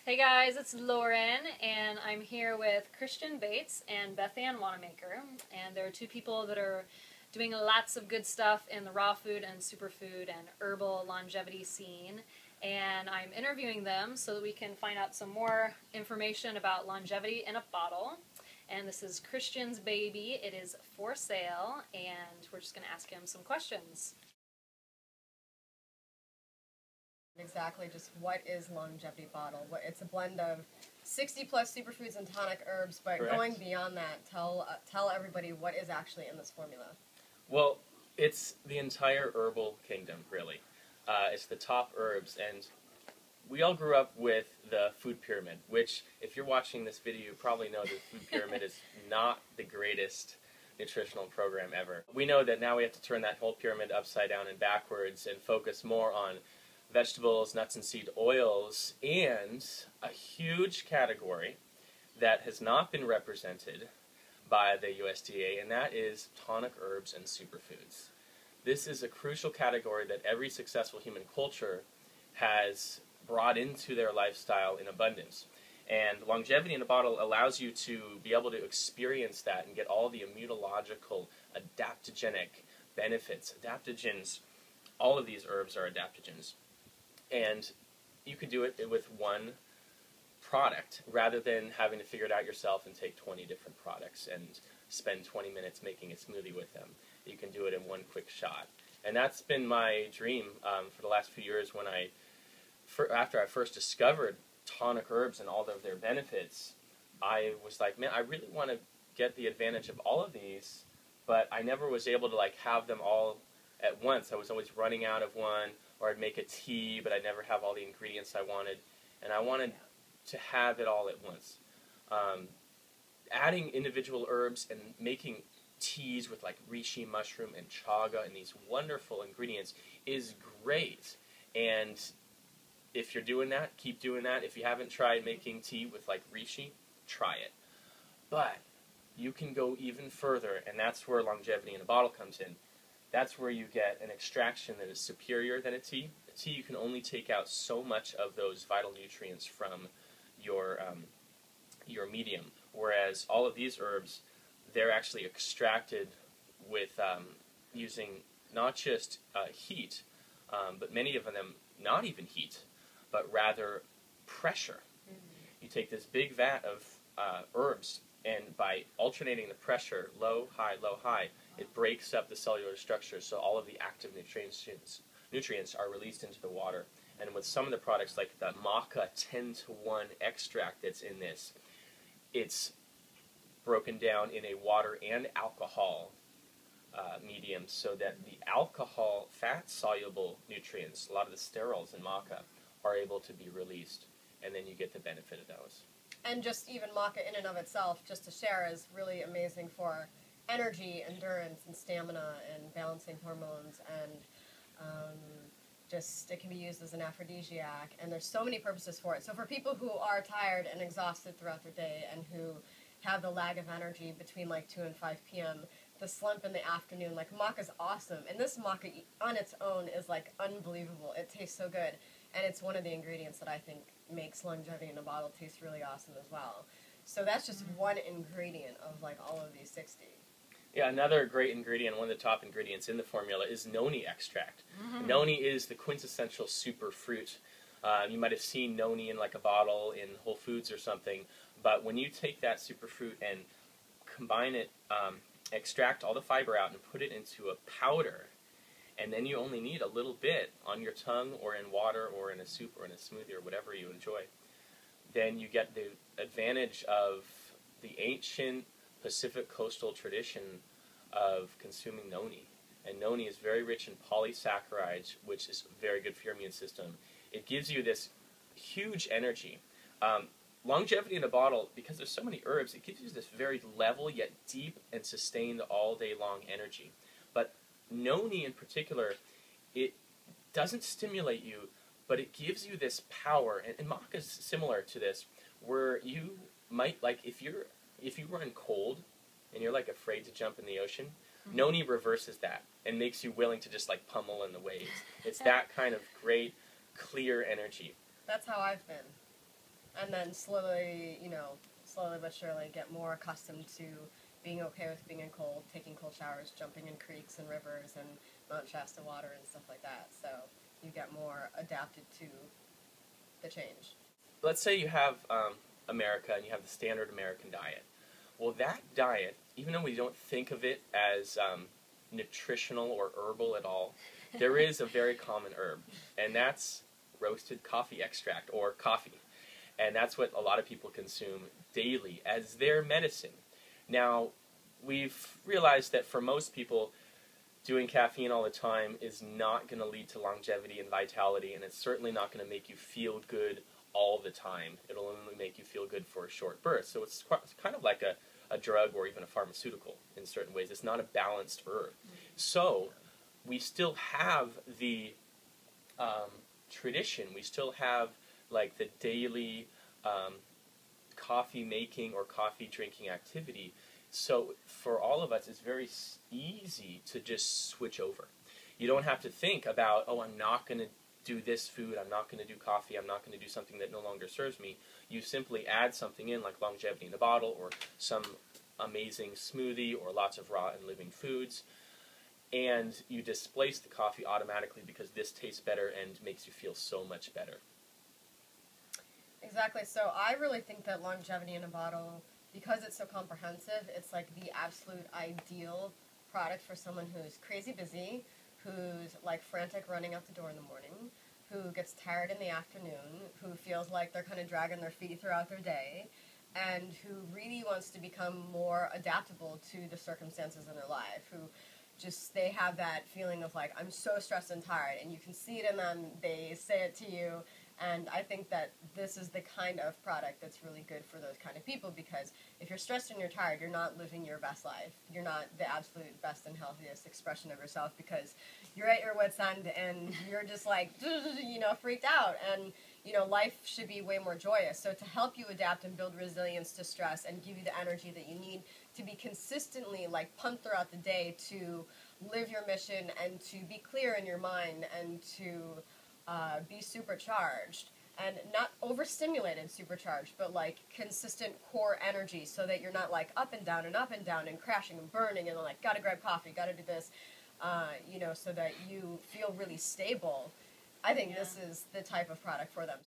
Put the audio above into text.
Hey guys, it's Lauren, and I'm here with Christian Bates and Bethanne Wanamaker, and there are two people that are doing lots of good stuff in the raw food and superfood and herbal longevity scene, and I'm interviewing them so that we can find out some more information about longevity in a bottle. And this is Christian's baby. It is for sale, and we're just going to ask him some questions. Exactly, just what is longevity bottle? It's a blend of 60 plus superfoods and tonic herbs, but Correct. Going beyond that, tell everybody what is actually in this formula. Well, it's the entire herbal kingdom, really. It's the top herbs, and we all grew up with the food pyramid, which, if you're watching this video, you probably know the food pyramid is not the greatest nutritional program ever. We know that now we have to turn that whole pyramid upside down and backwards and focus more on vegetables, nuts and seed oils, and a huge category that has not been represented by the USDA, and that is tonic herbs and superfoods. This is a crucial category that every successful human culture has brought into their lifestyle in abundance. And longevity in a bottle allows you to be able to experience that and get all the immunological, adaptogenic benefits. Adaptogens, all of these herbs are adaptogens. And you could do it with one product rather than having to figure it out yourself and take 20 different products and spend 20 minutes making a smoothie with them. You can do it in one quick shot. And that's been my dream for the last few years when after I first discovered tonic herbs and all of their benefits, I was like, man, I really want to get the advantage of all of these, but I never was able to have them all at once. I was always running out of one, or I'd make a tea, but I'd never have all the ingredients I wanted, and I wanted to have it all at once. Adding individual herbs and making teas with reishi mushroom and chaga and these wonderful ingredients is great. And if you're doing that, keep doing that. If you haven't tried making tea with reishi, try it. But you can go even further, and that's where longevity in a bottle comes in. That's where you get an extraction that is superior than a tea. A tea, you can only take out so much of those vital nutrients from your medium, whereas all of these herbs, they're actually extracted with using not just heat, but many of them not even heat, but rather pressure. Mm-hmm. You take this big vat of herbs, and by alternating the pressure, low, high, it breaks up the cellular structure, so all of the active nutrients are released into the water. And with some of the products, like the maca 10-to-1 extract that's in this, it's broken down in a water and alcohol medium, so that the alcohol fat-soluble nutrients, a lot of the sterols in maca, are able to be released, and then you get the benefit of those. And just even maca in and of itself, just to share, is really amazing for energy, endurance, and stamina, and balancing hormones, and it can be used as an aphrodisiac, and there's so many purposes for it. So for people who are tired and exhausted throughout their day and who have the lag of energy between 2 and 5 p.m., the slump in the afternoon, maca's awesome. And this maca on its own is unbelievable. It tastes so good. And it's one of the ingredients that I think makes longevity in a bottle taste really awesome as well. So that's just one ingredient of all of these 60. Yeah, another great ingredient, one of the top ingredients in the formula, is noni extract. Mm-hmm. Noni is the quintessential superfruit. You might have seen noni in a bottle in Whole Foods or something, but when you take that superfruit and combine it, extract all the fiber out and put it into a powder, and then you only need a little bit on your tongue or in water or in a soup or in a smoothie or whatever you enjoy, then you get the advantage of the ancient Pacific coastal tradition of consuming noni. And noni is very rich in polysaccharides, which is very good for your immune system. It gives you this huge energy. Longevity in a bottle, because there's so many herbs, it gives you this very level yet deep and sustained all day long energy. But noni in particular, it doesn't stimulate you, but it gives you this power. And maca is similar to this, where you might, if you run cold and you're afraid to jump in the ocean, mm-hmm. Noni reverses that and makes you willing to just pummel in the waves. It's that kind of great, clear energy. That's how I've been. and then slowly, slowly but surely get more accustomed to being okay with being in cold, taking cold showers, jumping in creeks and rivers and Mount Shasta water and stuff like that. So you get more adapted to the change. Let's say you have America and you have the standard American diet. Well, that diet, even though we don't think of it as nutritional or herbal at all, there is a very common herb, and that's roasted coffee extract or coffee. And that's what a lot of people consume daily as their medicine. Now, we've realized that for most people, doing caffeine all the time is not going to lead to longevity and vitality, and it's certainly not going to make you feel good all the time. It'll only make you feel good for a short burst. So it's kind of like a drug or even a pharmaceutical in certain ways. It's not a balanced herb. So we still have the tradition. We still have like the daily coffee making or coffee drinking activity. So for all of us, it's very easy to just switch over. You don't have to think about, oh, I'm not going to do this food, I'm not going to do coffee, I'm not going to do something that no longer serves me. You simply add something in, like longevity in a bottle, or some amazing smoothie, or lots of raw and living foods, and you displace the coffee automatically because this tastes better and makes you feel so much better. Exactly. So I really think that longevity in a bottle, because it's so comprehensive, it's like the absolute ideal product for someone who's crazy busy, who's like frantic running out the door in the morning, who gets tired in the afternoon, who feels like they're kind of dragging their feet throughout their day, and who really wants to become more adaptable to the circumstances in their life, who just, they have that feeling of like, I'm so stressed and tired, and you can see it in them, they say it to you. And I think that this is the kind of product that's really good for those kind of people, because if you're stressed and you're tired, you're not living your best life. You're not the absolute best and healthiest expression of yourself, because you're at your wit's end and you're just like, freaked out. And, life should be way more joyous. So to help you adapt and build resilience to stress and give you the energy that you need to be consistently like pumped throughout the day to live your mission and to be clear in your mind and to be supercharged, and not overstimulated supercharged, but like consistent core energy, so that you're not like up and down and crashing and burning and like gotta grab coffee, gotta do this, so that you feel really stable. I think this is the type of product for them.